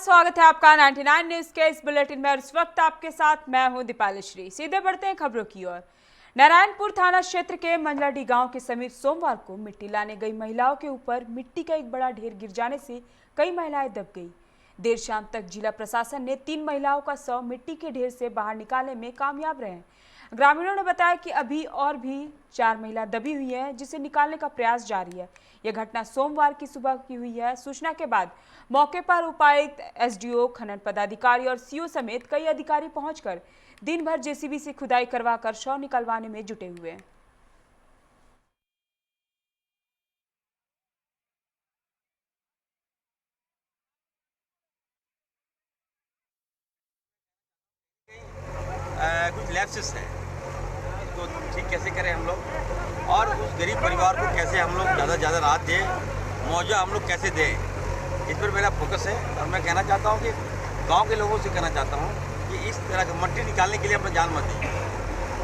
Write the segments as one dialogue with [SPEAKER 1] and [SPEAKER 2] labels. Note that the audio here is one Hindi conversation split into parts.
[SPEAKER 1] स्वागत है आपका 99 न्यूज के इस बुलेटिन में और इस वक्त आपके साथ मैं हूं दीपाली श्री। सीधे बढ़ते हैं खबरों की ओर। नारायणपुर थाना क्षेत्र के मंजलाडी गांव के समीप सोमवार को मिट्टी लाने गई महिलाओं के ऊपर मिट्टी का एक बड़ा ढेर गिर जाने से कई महिलाएं दब गई। देर शाम तक जिला प्रशासन ने 3 महिलाओं का शव मिट्टी के ढेर से बाहर निकालने में कामयाब रहे। ग्रामीणों ने बताया कि अभी और भी 4 महिला दबी हुई है, जिसे निकालने का प्रयास जारी है। यह घटना सोमवार की सुबह की हुई है। सूचना के बाद मौके पर उपायुक्त, एसडीओ, खनन पदाधिकारी और सीओ समेत कई अधिकारी पहुंचकर दिन भर जेसीबी से खुदाई करवाकर शव निकलवाने में जुटे हुए हैं।
[SPEAKER 2] कुछ लैप्सेस हैं, इसको ठीक कैसे करें हम लोग, और उस गरीब परिवार को कैसे हम लोग ज़्यादा से ज़्यादा राहत दें, मुआवजा हम लोग कैसे दें, इस पर मेरा फोकस है। और मैं कहना चाहता हूँ कि गांव के लोगों से कहना चाहता हूँ कि इस तरह की मट्टी निकालने के लिए अपना जान मत दीजिए।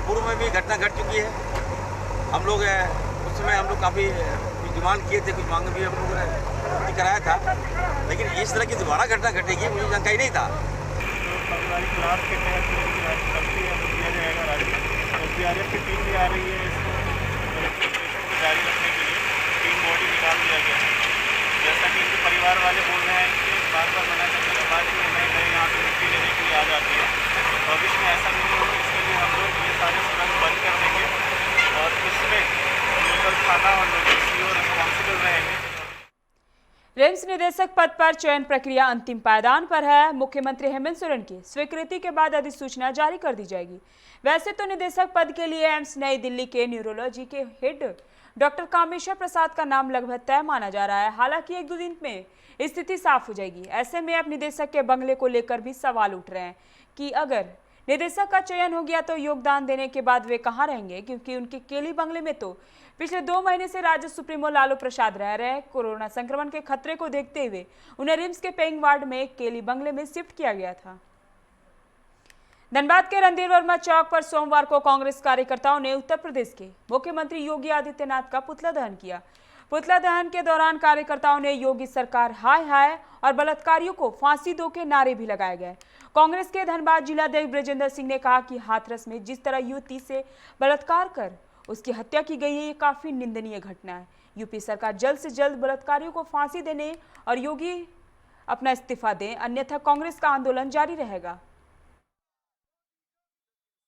[SPEAKER 2] पूर्व में भी घटना घट चुकी है। हम लोग उस समय हम लोग काफ़ी डिमांड किए थे, कुछ मांग भी हम लोगों ने कराया था, लेकिन इस तरह की दोबारा घटना घटेगी मुझे जानकारी नहीं था।
[SPEAKER 3] पारिवारिक लाभ के तहत करती है तो दिया जाएगा राशि। और सीआरएफ की टीम भी आ रही है इसको को जारी रखने के लिए। 3 बॉडी निकाल दिया गया है। जैसा कि इनके परिवार वाले बोल रहे हैं कि बार बार मना करने के बाद भी नहीं यहाँ पर मिट्टी लेने के लिए आ जाती है। भविष्य में ऐसा नहीं हो, इसके लिए हम लोग ये सारे सुरंग बंद कर देंगे और इसमें लोकल थाना और लोकल सीओ रिस्पॉन्सिबल रहेंगे।
[SPEAKER 1] रिम्स निदेशक पद पर चयन प्रक्रिया अंतिम पायदान पर है। मुख्यमंत्री हेमंत सोरेन की स्वीकृति के बाद अधिसूचना जारी कर दी जाएगी। वैसे तो निदेशक पद के लिए एम्स नई दिल्ली के न्यूरोलॉजी के हेड डॉक्टर कामेश्वर प्रसाद का नाम लगभग तय माना जा रहा है। हालांकि 1-2 दिन में स्थिति साफ हो जाएगी। ऐसे में अब निदेशक के बंगले को लेकर भी सवाल उठ रहे हैं कि अगर निदेशक का चयन हो गया तो योगदान देने के बाद वे कहां रहेंगे, क्योंकि उनके केली बंगले में तो पिछले 2 महीने से राज्य सुप्रीमो लालू प्रसाद रह रहे हैं। कोरोना संक्रमण के खतरे को देखते हुए उन्हें रिम्स के पेइंग वार्ड में केली बंगले में शिफ्ट किया गया था। धनबाद के रणधीर वर्मा चौक पर सोमवार को कांग्रेस कार्यकर्ताओं ने उत्तर प्रदेश के मुख्यमंत्री योगी आदित्यनाथ का पुतला दहन किया। पुतला दहन के दौरान कार्यकर्ताओं ने योगी सरकार हाय हाय और बलात्कारियों को फांसी दो के नारे भी लगाए गए। कांग्रेस के धनबाद जिलाध्यक्ष ब्रजेंद्र सिंह ने कहा कि हाथरस में जिस तरह युवती से बलात्कार कर उसकी हत्या की गई है, ये काफी निंदनीय घटना है। यूपी सरकार जल्द से जल्द बलात्कारियों को फांसी देने और योगी अपना इस्तीफा दें, अन्यथा कांग्रेस का आंदोलन जारी रहेगा।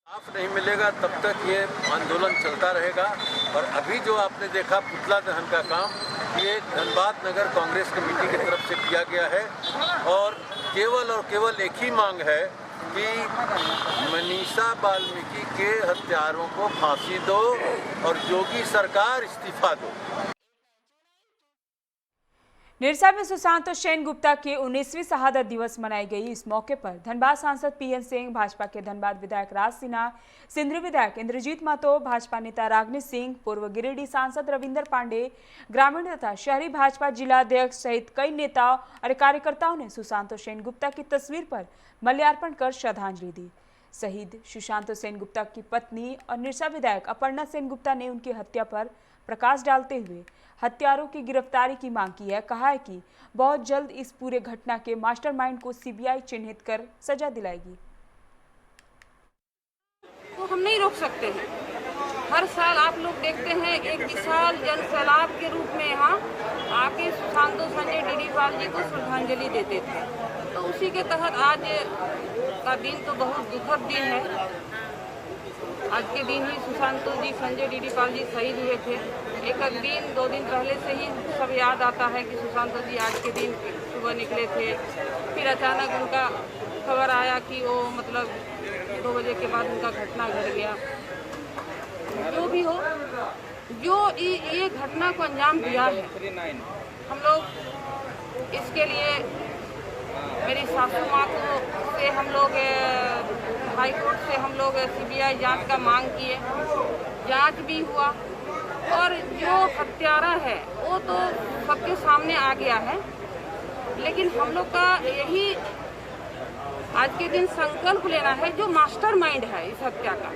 [SPEAKER 4] साफ नहीं मिलेगा तब तक ये आंदोलन चलता रहेगा। और अभी जो आपने देखा पुतला दहन का काम, ये धनबाद नगर कांग्रेस कमेटी की तरफ से किया गया है और केवल एक ही मांग है कि मनीषा वाल्मीकि के हत्यारों को फांसी दो और योगी सरकार इस्तीफा दो।
[SPEAKER 1] निरसा में सुशांत सेन गुप्ता के 19वीं शहादत दिवस मनाई गई। इस मौके पर धनबाद सांसद पीएन सिंह, भाजपा के धनबाद विधायक राज सिन्हा, सिंदरी विधायक इंद्रजीत महतो, भाजपा नेता रागनी सिंह, पूर्व गिरिडीह सांसद रविंदर पांडे, ग्रामीण तथा शहरी भाजपा जिलाध्यक्ष सहित कई नेताओं और कार्यकर्ताओं ने सुशांत सेन गुप्ता की तस्वीर पर माल्यार्पण कर श्रद्धांजलि दी। शहीद सुशांत सेन गुप्ता की पत्नी और निरसा विधायक अपर्णा सेन गुप्ता ने उनकी हत्या पर प्रकाश डालते हुए हत्यारों की गिरफ्तारी की मांग की है। कहा है कि बहुत जल्द इस पूरे घटना के मास्टरमाइंड को सीबीआई चिन्हित कर सजा दिलाएगी।
[SPEAKER 5] तो हम नहीं रोक सकते हैं। हर साल आप लोग देखते हैं एक विशाल जन सैलाब के रूप में यहाँ आके सुशांत संजय डीडीपाल जी को श्रद्धांजलि देते थे। तो उसी के तहत आज का दिन तो बहुत दुखद दिन है। आज के दिन ही सुशांत जी, संजय डीडीपाल जी शहीद हुए थे। एक दिन 2 दिन पहले से ही सब याद आता है कि सुशांत जी आज के दिन सुबह निकले थे, फिर अचानक उनका खबर आया कि वो मतलब 2 बजे के बाद उनका घटना घट गया। जो भी हो, जो ये घटना को अंजाम दिया है, हम लोग इसके लिए मेरी सासू माँ को से हम लोग हाई कोर्ट से हम लोग सीबीआई जांच का मांग किए। जांच भी हुआ और जो हत्यारा है वो तो सबके सामने आ गया है। लेकिन हम लोग का यही आज के दिन संकल्प लेना है जो मास्टरमाइंड है इस हत्या का।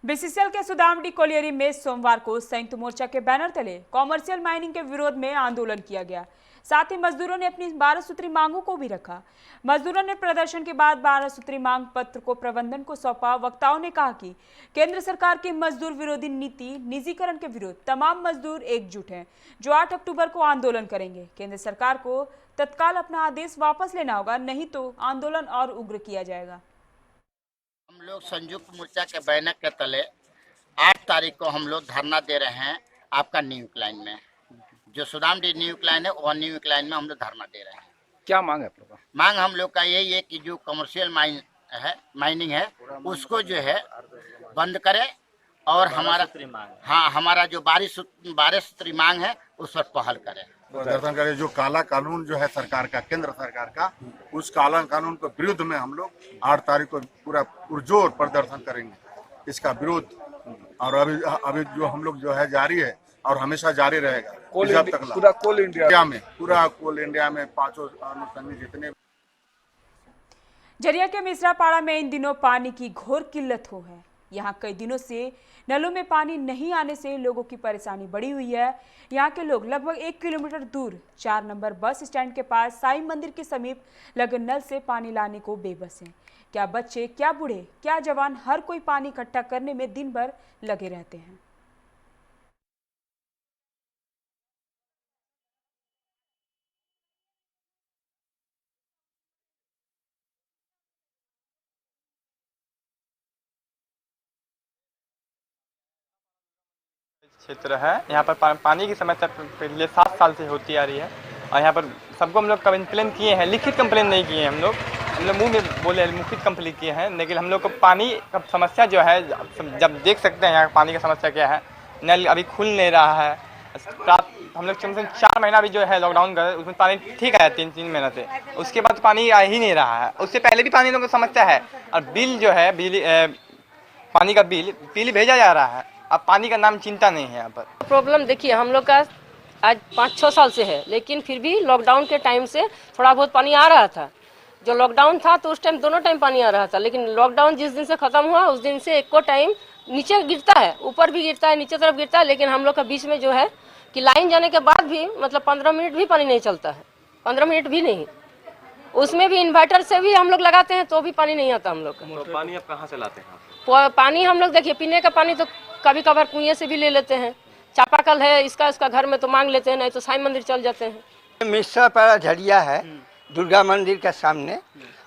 [SPEAKER 1] बीसीसीएल के सुदामडी कोलियरी में सोमवार को संयुक्त मोर्चा के बैनर तले कॉमर्शियल माइनिंग के विरोध में आंदोलन किया गया। साथ ही मजदूरों ने अपनी 12 सूत्री मांगों को भी रखा। मजदूरों ने प्रदर्शन के बाद 12 सूत्री मांग पत्र को प्रबंधन को सौंपा। वक्ताओं ने कहा कि केंद्र सरकार की मजदूर विरोधी नीति निजीकरण के विरुद्ध तमाम मजदूर एकजुट हैं, जो 8 अक्टूबर को आंदोलन करेंगे। केंद्र सरकार को तत्काल अपना आदेश वापस लेना होगा, नहीं तो आंदोलन और उग्र किया जाएगा।
[SPEAKER 6] हम लोग संयुक्त मोर्चा के बैनर के तले 8 तारीख को हम लोग धरना दे रहे हैं आपका न्यू लाइन में, जो सुदामडी न्यू लाइन है वो न्यू लाइन में हम लोग धरना दे रहे हैं। क्या मांग है आप लोग का? मांग हम लोग का यही है कि जो कमर्शियल माइनिंग है उसको जो है बंद करे और हमारा जो 12 सूत्री मांग है उस पर पहल करे,
[SPEAKER 7] प्रदर्शन करे। जो काला कानून जो है सरकार का, केंद्र सरकार का, उस काला कानून के विरुद्ध में हम लोग 8 तारीख को पूरा पुरजोर प्रदर्शन करेंगे इसका विरोध। और अभी जो हम लोग जो है जारी है और हमेशा जारी रहेगा जब तक पूरा कोल इंडिया में 5 अनुसंधान जितने।
[SPEAKER 1] झरिया के मिश्रापाड़ा में इन दिनों पानी की घोर किल्लत हो है। यहाँ कई दिनों से नलों में पानी नहीं आने से लोगों की परेशानी बढ़ी हुई है। यहाँ के लोग लगभग 1 किलोमीटर दूर 4 नंबर बस स्टैंड के पास साईं मंदिर के समीप लगे नल से पानी लाने को बेबस हैं। क्या बच्चे, क्या बूढ़े, क्या जवान, हर कोई पानी इकट्ठा करने में दिन भर लगे रहते हैं।
[SPEAKER 8] क्षेत्र है, यहाँ पर पानी की समस्या पिछले 7 साल से होती आ रही है और यहाँ पर सबको हम लोग कंप्लेन किए हैं, लिखित कंप्लेन नहीं किए हैं। हम लोग मुंह में बोले लिखित कंप्लेन किए हैं, लेकिन हम लोग को पानी का समस्या जो है, जब देख सकते हैं यहाँ पानी का समस्या क्या है। नल अभी खुल नहीं रहा है। हम लोग कम से कम 4 महीना भी जो है लॉकडाउन का, उसमें पानी ठीक आया 3 महीना से, उसके बाद पानी आ ही नहीं रहा है। उससे पहले भी पानी लोगों को समस्या है और बिल जो है बिजली पानी का बिल भेजा जा रहा है। अब पानी का नाम चिंता नहीं है यहाँ पर।
[SPEAKER 9] प्रॉब्लम देखिए हम लोग का आज 5-6 साल से है, लेकिन फिर भी लॉकडाउन के टाइम से थोड़ा बहुत पानी आ रहा था। जो लॉकडाउन था तो उस टाइम दोनों टाइम पानी आ रहा था, लेकिन लॉकडाउन जिस दिन से खत्म हुआ उस दिन से एको टाइम नीचे गिरता है, ऊपर भी गिरता है, नीचे तरफ गिरता है। लेकिन हम लोग का बीच में जो है कि लाइन जाने के बाद भी मतलब 15 मिनट भी पानी नहीं चलता है, 15 मिनट भी नहीं। उसमें भी इन्वर्टर से भी हम लोग लगाते हैं तो भी पानी नहीं आता हम लोग का।
[SPEAKER 8] तो पानी आप कहाँ से लाते हैं?
[SPEAKER 9] पानी हम लोग देखिए पीने का पानी तो कभी कभार कुएं से भी ले लेते हैं, चापाकल है इसका घर में तो मांग लेते हैं, नहीं तो साईं मंदिर चल जाते हैं।
[SPEAKER 10] मिश्रापाड़ा झरिया है, दुर्गा मंदिर के सामने।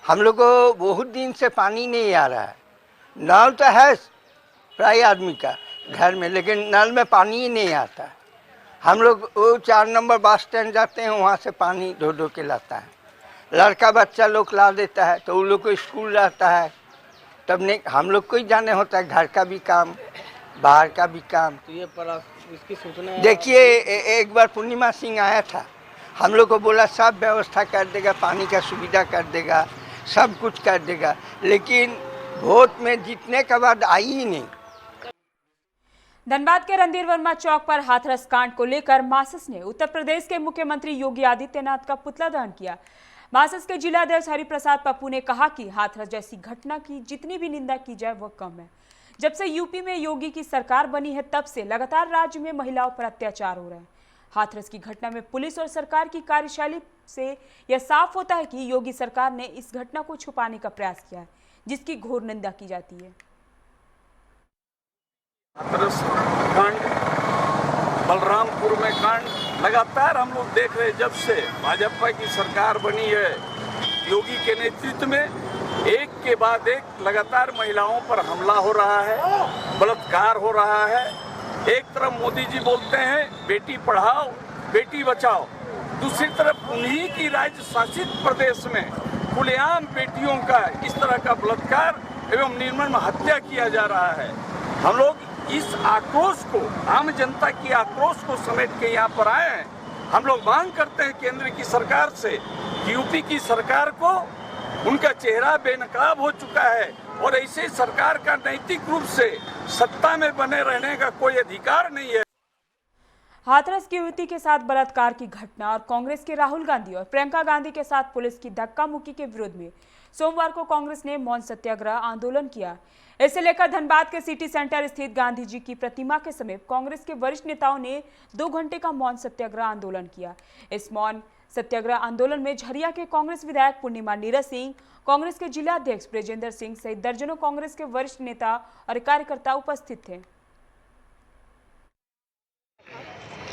[SPEAKER 10] हम लोग को बहुत दिन से पानी नहीं आ रहा है। नल तो है प्राय आदमी का घर में, लेकिन नल में पानी ही नहीं आता। हम लोग वो 4 नंबर बस स्टैंड जाते हैं, वहाँ से पानी ढो के लाता है। लड़का बच्चा लोग ला देता है तो उन लोग को स्कूल रहता है, तब नहीं हम लोग को ही जाने होता है, घर का भी काम बाहर का भी काम।
[SPEAKER 8] तो ये पर इसकी सूचना
[SPEAKER 10] देखिए एक बार पूर्णिमा सिंह आया था, हम लोग को बोला सब व्यवस्था कर देगा, पानी का सुविधा कर देगा, सब कुछ कर देगा, लेकिन वोट में जीतने के बाद आई ही नहीं।
[SPEAKER 1] धनबाद के रणधीर वर्मा चौक पर हाथरस कांड को लेकर मार्क्सिस्ट ने उत्तर प्रदेश के मुख्यमंत्री योगी आदित्यनाथ का पुतला दहन किया। मार्क्सिस्ट के जिलाध्यक्ष हरिप्रसाद पप्पू ने कहा कि हाथरस जैसी घटना की जितनी भी निंदा की जाए वह कम है। जब से यूपी में योगी की सरकार बनी है तब से लगातार राज्य में महिलाओं पर अत्याचार हो रहे हैं। हाथरस की घटना में पुलिस और सरकार की कार्यशैली से यह साफ होता है कि योगी सरकार ने इस घटना को छुपाने का प्रयास किया है, जिसकी घोर निंदा की जाती है।
[SPEAKER 11] हाथरस कांड, बलरामपुर में कांड लगातार हम लोग देख रहे हैं। जब से भाजपा की सरकार बनी है योगी के नेतृत्व में, एक के बाद एक लगातार महिलाओं पर हमला हो रहा है, बलात्कार हो रहा है। एक तरफ मोदी जी बोलते हैं बेटी पढ़ाओ बेटी बचाओ, दूसरी तरफ उन्हीं की राज्य शासित प्रदेश में खुलेआम बेटियों का इस तरह का बलात्कार एवं निर्मम हत्या किया जा रहा है। हम लोग इस आक्रोश को, आम जनता की आक्रोश को समेट के यहाँ पर आए हैं। हम लोग मांग करते हैं केंद्र की सरकार से, यूपी की सरकार को उनका चेहरा बेनकाब हो चुका है और ऐसे सरकार का नैतिक रूप से सत्ता में बने रहने का कोई अधिकार नहीं है।
[SPEAKER 1] हाथरस की युवती के साथ बलात्कार की घटना और कांग्रेस के राहुल गांधी और प्रियंका गांधी के साथ पुलिस की धक्का मुक्की के विरोध में सोमवार को कांग्रेस ने मौन सत्याग्रह आंदोलन किया। इसे लेकर धनबाद के सिटी सेंटर स्थित गांधी जी की प्रतिमा के समीप कांग्रेस के वरिष्ठ नेताओं ने 2 घंटे का मौन सत्याग्रह आंदोलन किया। इस मौन सत्याग्रह आंदोलन में झरिया के कांग्रेस विधायक पूर्णिमा नीरज सिंह, कांग्रेस के जिला अध्यक्ष ब्रजेंद्र सिंह सहित दर्जनों कांग्रेस के वरिष्ठ नेता और कार्यकर्ता उपस्थित थे।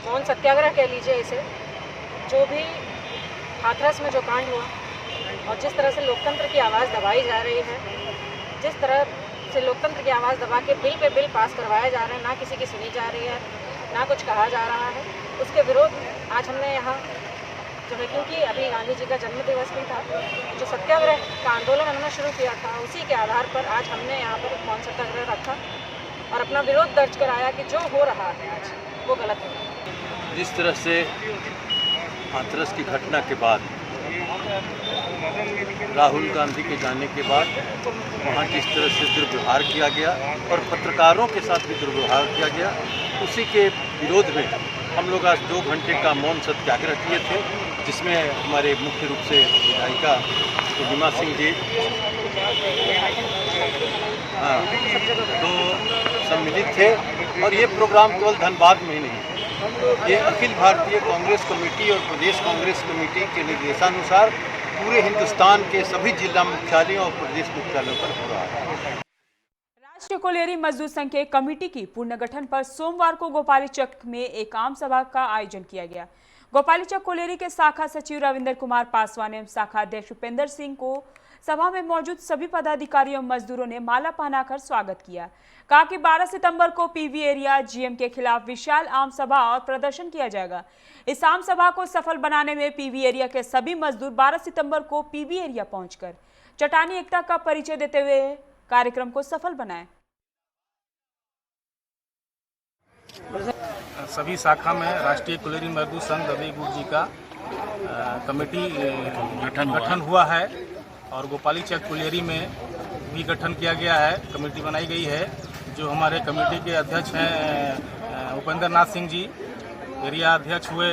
[SPEAKER 12] मौन सत्याग्रह कह लीजिए इसे, जो भी हाथरस में जो कांड हुआ और जिस तरह से लोकतंत्र की आवाज़ दबाई जा रही है, जिस तरह से लोकतंत्र की आवाज़ दबा के बिल पे बिल पास करवाए जा रहे हैं, ना किसी की सुनी जा रही है, ना कुछ कहा जा रहा है, उसके विरोध में आज हमने यहाँ जो है, क्योंकि अभी गांधी जी का जन्म दिवस भी था, जो सत्याग्रह का आंदोलन उन्होंने शुरू किया था, उसी के आधार पर आज हमने यहाँ पर एक मौन सत्याग्रह रखा और अपना विरोध दर्ज कराया कि जो हो रहा है आज वो गलत है।
[SPEAKER 4] जिस तरह से हाथरस की घटना के बाद राहुल गांधी के जाने के बाद वहाँ जिस तरह से दुर्व्यवहार किया गया और पत्रकारों के साथ भी दुर्व्यवहार किया गया, उसी के विरोध में हम लोग आज 2 घंटे का मौन सत्याग्रह किए थे, जिसमें हमारे मुख्य रूप से विधायिका पूर्णिमा सिंह जी तो सम्मिलित थे। और ये प्रोग्राम केवल धनबाद में ही नहीं, ये अखिल भारतीय कांग्रेस कमेटी और प्रदेश कांग्रेस कमेटी के निर्देशानुसार पूरे हिंदुस्तान के सभी जिला मुख्यालयों और प्रदेश मुख्यालयों पर हो रहा है।
[SPEAKER 1] राष्ट्रीय कोलियरी मजदूर संघ के कमेटी की पुनर्गठन पर सोमवार को गोपालीचक में एक आम सभा का आयोजन किया गया। गोपालीचक कोलियरी के शाखा सचिव रविंद्र कुमार पासवान एवं शाखा अध्यक्ष उपेंद्र सिंह को सभा में मौजूद सभी पदाधिकारियों मजदूरों ने माला पहनाकर स्वागत किया। कहा कि 12 सितंबर को पीवी एरिया जीएम के खिलाफ विशाल आम सभा और प्रदर्शन किया जाएगा। इस आम सभा को सफल बनाने में पीवी एरिया के सभी मजदूर 12 सितंबर को पीवी एरिया पहुंचकर चट्टानी एकता का परिचय देते हुए कार्यक्रम को सफल बनाए।
[SPEAKER 3] सभी शाखा में राष्ट्रीय कोलियरी मजदूर संघ ददई गुट जी का कमेटी गठन हुआ है और गोपालीचक कोलियरी में भी गठन किया गया है, कमेटी बनाई गई है। जो हमारे कमेटी के अध्यक्ष हैं उपेंद्र नाथ सिंह जी, एरिया अध्यक्ष हुए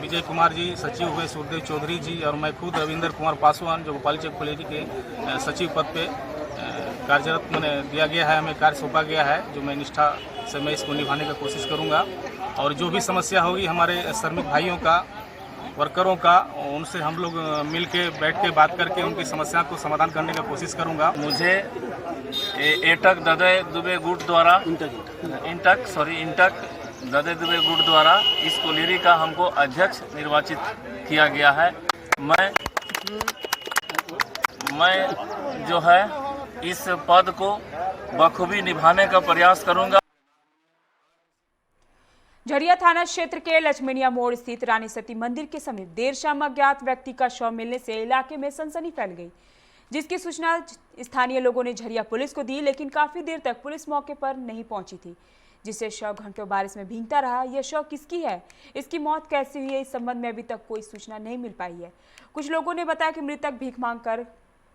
[SPEAKER 3] विजय कुमार जी, सचिव हुए सुरदेव चौधरी जी और मैं खुद रविंद्र कुमार पासवान, जो गोपालीचक कोलियरी के सचिव पद पे कार्यरत मैंने दिया गया है, हमें कार्य सौंपा गया है, जो मैं निष्ठा से मैं इसको निभाने का कोशिश करूँगा। और जो भी समस्या होगी हमारे श्रमिक भाइयों का, वर्करों का, उनसे हम लोग मिल के बैठ के बात करके उनकी समस्या को समाधान करने का कोशिश करूंगा।
[SPEAKER 13] मुझे एटक ददई दुबे गुट द्वारा इंटक ददई दुबे गुट द्वारा इस कोलियरी का हमको अध्यक्ष निर्वाचित किया गया है। मैं जो है इस पद को बखूबी निभाने का प्रयास करूंगा।
[SPEAKER 1] झरिया थाना क्षेत्र के लक्ष्मणिया मोड़ स्थित रानी सती मंदिर के समीप देर शाम अज्ञात व्यक्ति का शव मिलने से इलाके में सनसनी फैल गई, जिसकी सूचना स्थानीय लोगों ने झरिया पुलिस को दी, लेकिन काफी देर तक पुलिस मौके पर नहीं पहुंची थी, जिससे शव घंटों बारिश में भीगता रहा। यह शव किसकी है, इसकी मौत कैसे हुई है, इस संबंध में अभी तक कोई सूचना नहीं मिल पाई है। कुछ लोगों ने बताया कि मृतक भीख मांग कर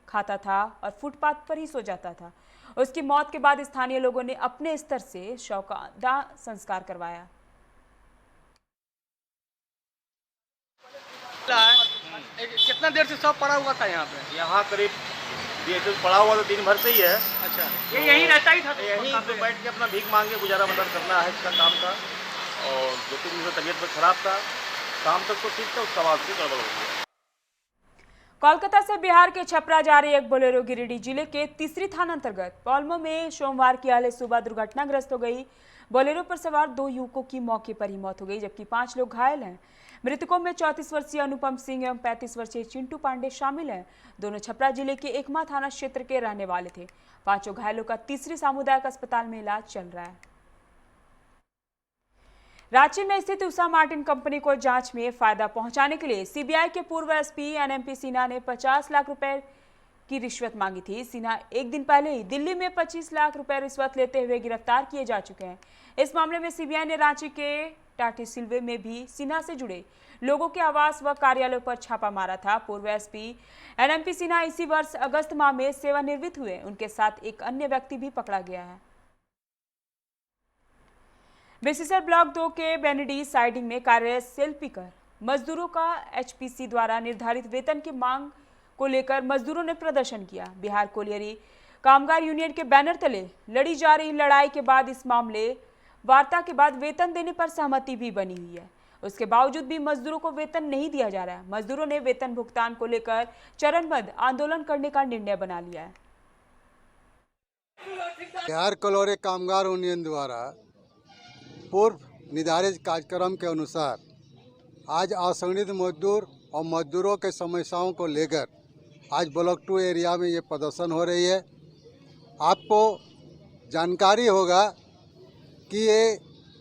[SPEAKER 1] खाता था और फुटपाथ पर ही सो जाता था। उसकी मौत के बाद स्थानीय लोगों ने अपने स्तर से शव का दाह संस्कार करवाया।
[SPEAKER 14] कितना देर से शव पड़ा हुआ था यहाँ पे?
[SPEAKER 3] यहाँ करीब ये तो पड़ा हुआ तो दिन भर से ही है।
[SPEAKER 14] अच्छा, ये यहीं रहता ही था?
[SPEAKER 3] यहीं पे बैठ के अपना भीख मांग के गुजारा बसर करना है, इसका काम था। और 2-3 दिन से तबीयत पर खराब था, शाम तक तो ठीक था, उसका बाद से गड़बड़ हो गया।
[SPEAKER 1] कोलकाता से बिहार के छपरा जा रही एक बोलेरो गिरिडीह जिले के तीसरी थाना अंतर्गत पौलमो में सोमवार की अहले सुबह दुर्घटनाग्रस्त हो गई। बोलेरो पर सवार 2 युवकों की मौके पर ही मौत हो गई, जबकि 5 लोग घायल हैं। मृतकों में 34 वर्षीय अनुपम सिंह एवं 35 वर्षीय चिंटू पांडे शामिल हैं। दोनों छपरा जिले के एकमा थाना क्षेत्र के रहने वाले थे। 5 घायलों का तीसरी सामुदायिक अस्पताल में इलाज चल रहा है। रांची में स्थित उषा मार्टिन कंपनी को जांच में फायदा पहुंचाने के लिए सीबीआई के पूर्व एसपी एनएमपी सिन्हा ने 50 लाख रुपए की रिश्वत मांगी थी। सिन्हा एक दिन पहले ही दिल्ली में 25 लाख रुपए रिश्वत लेते हुए गिरफ्तार किए जा चुके हैं। इस मामले में सीबीआई ने रांची के टाटी सिल्वे में भी सिन्हा से जुड़े लोगों के आवास व कार्यालयों पर छापा मारा था। पूर्व एसपी एनएमपी सिन्हा इसी वर्ष अगस्त माह में सेवानिवृत्त हुए। उनके साथ एक अन्य व्यक्ति भी पकड़ा गया है। बेसिसर ब्लॉक 2 के बेनेडी साइडिंग में कार्यरत सेल पिकर मजदूरों का एचपीसी द्वारा निर्धारित वेतन की मांग को लेकर मजदूरों ने प्रदर्शन किया। बिहार कोलियरी कामगार यूनियन के बैनर तले लड़ी जा रही लड़ाई के बाद इस मामले वार्ता के बाद वेतन देने पर सहमति भी बनी हुई है। उसके बावजूद भी मजदूरों को वेतन नहीं दिया जा रहा है। मजदूरों ने वेतन भुगतान को लेकर चरणबद्ध आंदोलन करने का निर्णय बना लिया है।
[SPEAKER 15] बिहार कलोरे कामगार यूनियन द्वारा पूर्व निर्धारित कार्यक्रम के अनुसार आज असंगठित मजदूर और मजदूरों के समस्याओं को लेकर आज ब्लॉक 2 एरिया में ये प्रदर्शन हो रही है। आपको जानकारी होगा कि ये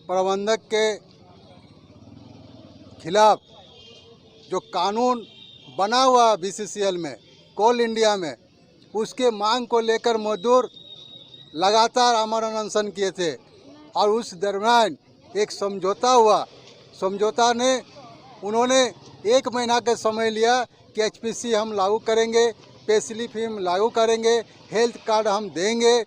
[SPEAKER 15] प्रबंधक के खिलाफ जो कानून बना हुआ BCCL में, कोल इंडिया में, उसके मांग को लेकर मजदूर लगातार आमरण अनशन किए थे और उस दरमियान एक समझौता हुआ। समझौता ने उन्होंने 1 महीना का समय लिया कि HPC हम लागू करेंगे, पे स्लिप हम लागू करेंगे, हेल्थ कार्ड हम देंगे,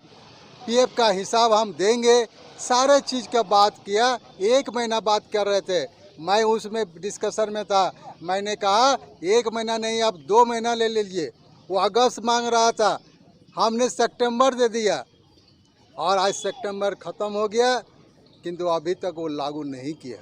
[SPEAKER 15] PF का हिसाब हम देंगे, सारे चीज़ का बात किया। 1 महीना बात कर रहे थे। मैं उसमें डिस्कशन में था। मैंने कहा 1 महीना नहीं, आप 2 महीना ले लीजिए। वो अगस्त मांग रहा था, हमने सितंबर दे दिया और आज सितंबर ख़त्म हो गया, किंतु अभी तक वो लागू नहीं किया।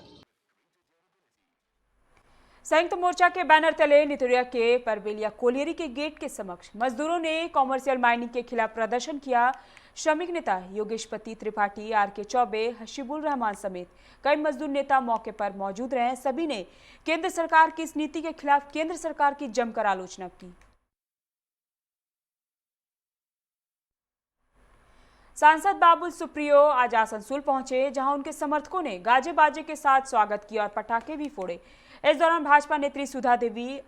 [SPEAKER 1] संयुक्त मोर्चा के बैनर तले नितुरिया के परबेलिया कोलियरी के गेट के समक्ष मजदूरों ने कॉमर्शियल माइनिंग के खिलाफ प्रदर्शन किया। श्रमिक नेता योगेशपति त्रिपाठी, RK चौबे, हशीबुल रहमान समेत कई मजदूर नेता मौके पर मौजूद रहे। सभी ने केंद्र सरकार की इस नीति के खिलाफ केंद्र सरकार की जमकर आलोचना की। सांसद बाबुल सुप्रियो आज आसनसोल पहुंचे, जहां उनके समर्थकों ने गाजे बाजे के साथ स्वागत किया और पटाखे भी फोड़े। इस दौरान भाजपा नेत्री सुधा देवी,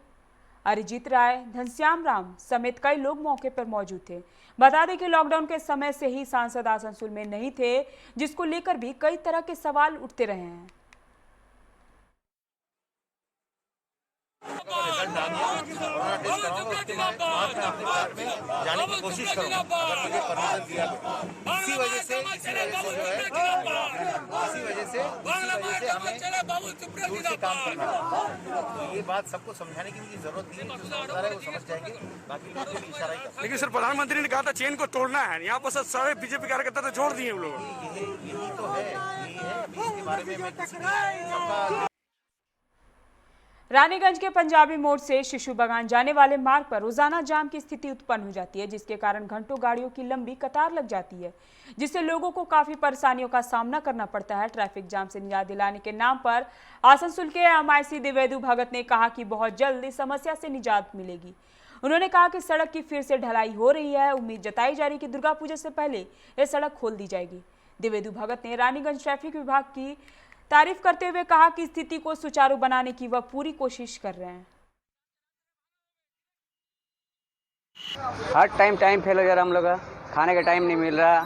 [SPEAKER 1] अरिजीत राय, घनश्याम राम समेत कई लोग मौके पर मौजूद थे। बता दें कि लॉकडाउन के समय से ही सांसद आसनसोल में नहीं थे, जिसको लेकर भी कई तरह के सवाल उठते रहे हैं।
[SPEAKER 16] जाने की कोशिश करूंगा अगर मुझे परमिशन दिया तो। इसी वजह से हमें दूर से काम करना है। तो ये बात सबको समझाने की मुझे जरूरत नहीं है। जो समझदार है वो समझ जाएंगे, बाकी लोग भी इशारा ही करते।
[SPEAKER 17] लेकिन सर प्रधानमंत्री ने कहा था चेन को तोड़ना है, यहाँ पर सारे बीजेपी कार्यकर्ता तो छोड़ दिए उन लोगों।
[SPEAKER 16] यही तो है, यही है। अभी इसके बारे में मैं किसी
[SPEAKER 1] रानीगंज के पंजाबी मोड़ से शिशु बागान जाने वाले मार्ग पर रोजाना जाम की स्थिति उत्पन्न हो जाती है, जिसके कारण घंटों गाड़ियों की लंबी कतार लग जाती है, जिससे लोगों को काफी परेशानियों का सामना करना पड़ता है। ट्रैफिक जाम से निजात दिलाने के नाम पर आसनसोल के MIC दिवेदु भगत ने कहा कि बहुत जल्द इस समस्या से निजात मिलेगी। उन्होंने कहा कि सड़क की फिर से ढलाई हो रही है। उम्मीद जताई जा रही कि दुर्गा पूजा से पहले यह सड़क खोल दी जाएगी। दिवेदु भगत ने रानीगंज ट्रैफिक विभाग की तारीफ करते हुए कहा कि स्थिति को सुचारू बनाने की वह पूरी कोशिश कर रहे हैं।
[SPEAKER 18] हर टाइम फेल हो जा रहा, हम लोग का खाने का टाइम नहीं मिल रहा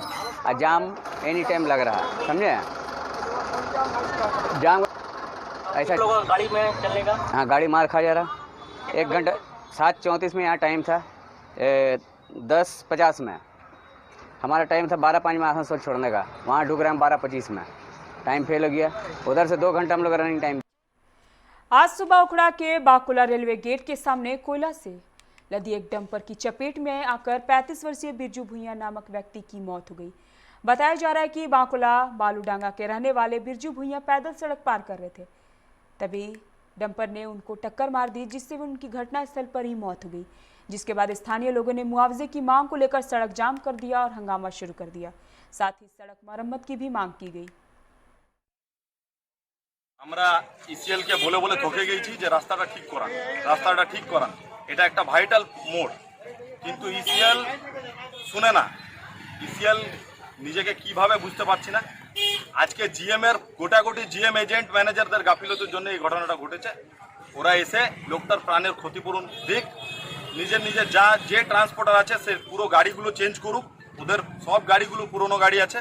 [SPEAKER 18] और जाम एनी टाइम लग रहा, समझे। जाम ऐसा
[SPEAKER 14] गाड़ी में चलने का,
[SPEAKER 18] हाँ गाड़ी मार खा जा रहा। 1 घंटा 7:34 में यहाँ टाइम था, 10:50 में हमारा टाइम था, 12:05 में आसनसोल छोड़ने का, वहाँ ढुक रहे हैं 12:25 में, टाइम फेल हो गया। उधर से 2 घंटा हम लोग रनिंग टाइम।
[SPEAKER 1] आज सुबह उखड़ा के बाकुला रेलवे गेट के सामने कोयला से लदी एक डंपर की चपेट में आकर 35 वर्षीय बिरजू भुइयां नामक व्यक्ति की मौत हो गई। बताया जा रहा है कि बाकुला बालूडांगा के रहने वाले बिरजू भुइयां पैदल सड़क पार कर रहे थे, तभी डंपर ने उनको टक्कर मार दी, जिससे उनकी घटनास्थल पर ही मौत हो गई। जिसके बाद स्थानीय लोगों ने मुआवजे की मांग को लेकर सड़क जाम कर दिया और हंगामा शुरू कर दिया। साथ ही सड़क मरम्मत की भी मांग की गई।
[SPEAKER 3] আমরা ইসিএল কে বলে বলে ঠকে গেছি যে রাস্তাটা ঠিক করা এটা একটা ভাইটাল মোড়, কিন্তু ইসিএল শুনে না। ইসিএল নিজেকে কিভাবে বুঝতে পারছি না। আজকে জিএম এর গোটাগুটি জিএম এজেন্ট ম্যানেজারদের গাফিলতির জন্য এই ঘটনাটা ঘটেছে। ওরা এসে লোকটার প্রাণের ক্ষতিপূরণ দিক, নিজের যা যে ট্রান্সপোর্টার আছে সে পুরো গাড়িগুলো চেঞ্জ করুক। ওদের সব গাড়িগুলো পুরনো গাড়ি আছে,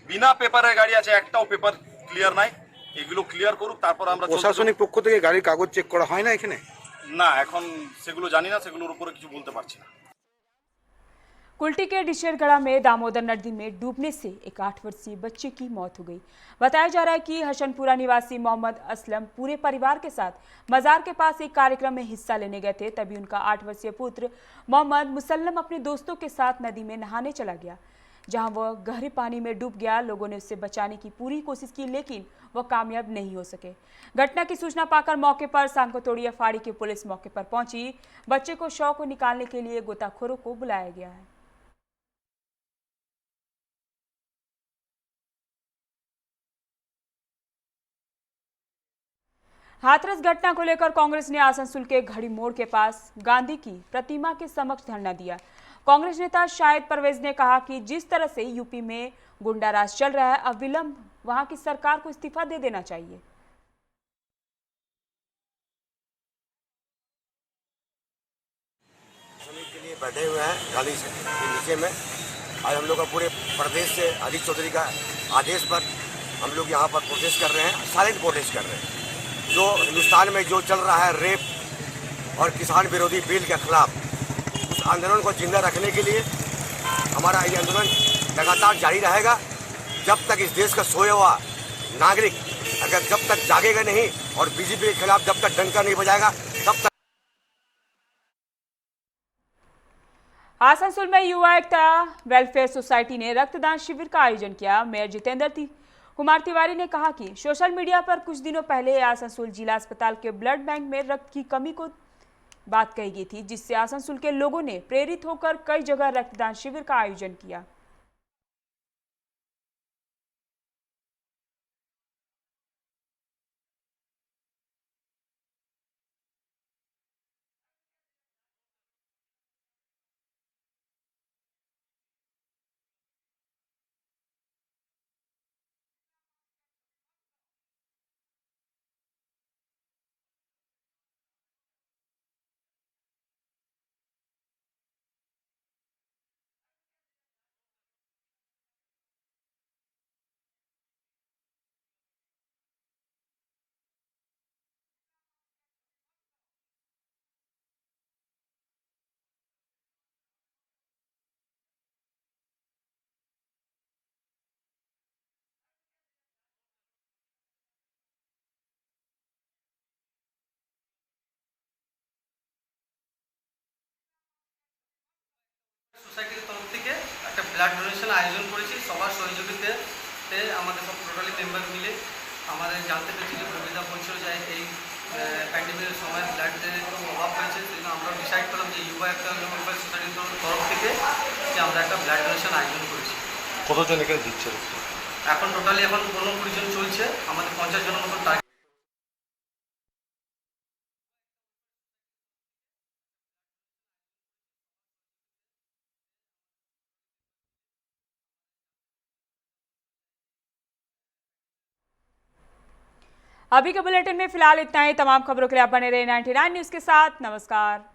[SPEAKER 3] বিনা পেপারের গাড়ি আছে, একটাও পেপার ক্লিয়ার নাই। এগুলো ক্লিয়ার করুক, তারপর আমরা
[SPEAKER 17] প্রশাসনিক পক্ষ থেকে গাড়ির কাগজ চেক করা হয় না এখানে?
[SPEAKER 3] না, এখন সেগুলো জানি না, সেগুলোর উপরে কিছু বলতে পারছি না।
[SPEAKER 1] कुल्टी के डिशेरगढ़ा में दामोदर नदी में डूबने से एक 8 वर्षीय बच्चे की मौत हो गई। बताया जा रहा है कि हसनपुरा निवासी मोहम्मद असलम पूरे परिवार के साथ मजार के पास एक कार्यक्रम में हिस्सा लेने गए थे। तभी उनका 8 वर्षीय पुत्र मोहम्मद मुसल्लम अपने दोस्तों के साथ नदी में नहाने चला गया। जहां वह गहरे पानी में डूब गया। लोगों ने उसे बचाने की पूरी कोशिश की, लेकिन वह कामयाब नहीं हो सके। घटना की सूचना पाकर मौके पर सांकोतोड़िया फाड़ी की पुलिस मौके पर पहुंची। बच्चे को शव को निकालने के लिए गोताखोरों को बुलाया गया है। हाथरस घटना को लेकर कांग्रेस ने आसनसोल के घड़ी मोड़ के पास गांधी की प्रतिमा के समक्ष धरना दिया। कांग्रेस नेता शाहिद परवेज ने कहा कि जिस तरह से यूपी में गुंडाराज चल रहा है, अविलंब वहां की सरकार को इस्तीफा दे देना चाहिए।
[SPEAKER 19] के लिए बैठे हुए हैं गांधी के नीचे में। आज हम लोग का पूरे प्रदेश से अजीत चौधरी का आदेश पर हम लोग यहाँ पर प्रोटेस्ट कर रहे हैं, साइलेंट प्रोटेस्ट कर रहे हैं। जो हिंदुस्तान में जो चल रहा है रेप और किसान विरोधी बिल के खिलाफ, उस आंदोलन को जिंदा रखने के लिए हमारा ये आंदोलन लगातार जारी रहेगा जब तक इस देश का सोया हुआ नागरिक अगर जब तक जागेगा नहीं और बीजेपी के खिलाफ जब तक डंका नहीं बजाएगा तब तक।
[SPEAKER 1] आसनसोल में युवा एकता वेलफेयर सोसाइटी ने रक्तदान शिविर का आयोजन किया। मेयर जितेंद्र कुमार तिवारी ने कहा कि सोशल मीडिया पर कुछ दिनों पहले आसनसोल जिला अस्पताल के ब्लड बैंक में रक्त की कमी को बात कही गई थी, जिससे आसनसोल के लोगों ने प्रेरित होकर कई जगह रक्तदान शिविर का आयोजन किया।
[SPEAKER 14] সোসাইটির তরফ থেকে একটা ব্লাড ডোনেশন আয়োজন করেছি সবার সহযোগিতাতে আমাদের সব টোটালি মেম্বার মিলে। আমাদের জানতে পেরেছি যে প্রবীরদা বলছিল যে এই প্যান্ডেমিকের সময় ব্লাডের অভাব হয়েছে, সেই জন্য আমরা ডিসাইড করলাম যে ইউবা একটা ওয়েলফেয়ার সোসাইটির তরফ থেকে যে আমরা একটা ব্লাড ডোনেশন আয়োজন করেছি।
[SPEAKER 20] কতজন এখানে দিচ্ছে?
[SPEAKER 14] এখন টোটালি 15-20 জন চলছে, আমাদের 50 জনের মতো টার্গেট।
[SPEAKER 1] अभी के बुलेटिन में फिलहाल इतना ही। तमाम खबरों के लिए आप बने रहे 99 न्यूज के साथ। नमस्कार।